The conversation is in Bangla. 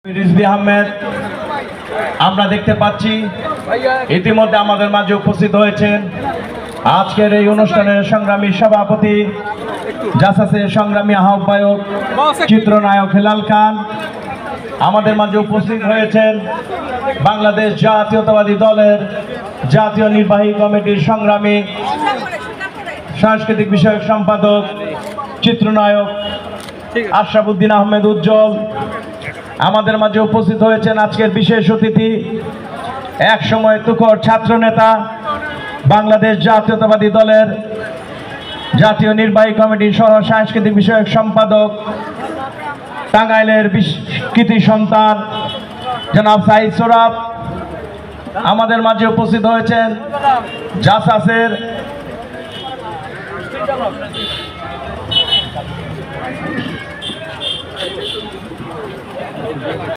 রিজভী আহমেদ আমরা দেখতে পাচ্ছি ইতিমধ্যে আমাদের মাঝে উপস্থিত হয়েছেন আজকের এই অনুষ্ঠানের সংগ্রামী সভাপতি জাসাসের সংগ্রামী আহ্বায়ক চিত্রনায়ক হেলাল খান। আমাদের মাঝে উপস্থিত হয়েছেন বাংলাদেশ জাতীয়তাবাদী দলের জাতীয় নির্বাহী কমিটির সংগ্রামী সাংস্কৃতিক বিষয়ক সম্পাদক চিত্রনায়ক আশরাফুদ্দিন আহমেদ উজ্জ্বল। আমাদের মাঝে উপস্থিত হয়েছেন আজকের বিশেষ অতিথি এক সময় তুখোড় ছাত্র নেতা বাংলাদেশ জাতীয়তাবাদী দলের জাতীয় নির্বাহী কমিটির সহ সাংস্কৃতিক বিষয়ক সম্পাদক টাঙ্গাইলের কৃতি সন্তান জনাব সাইদ সোরাব। আমাদের মাঝে উপস্থিত হয়েছেন জাসাসের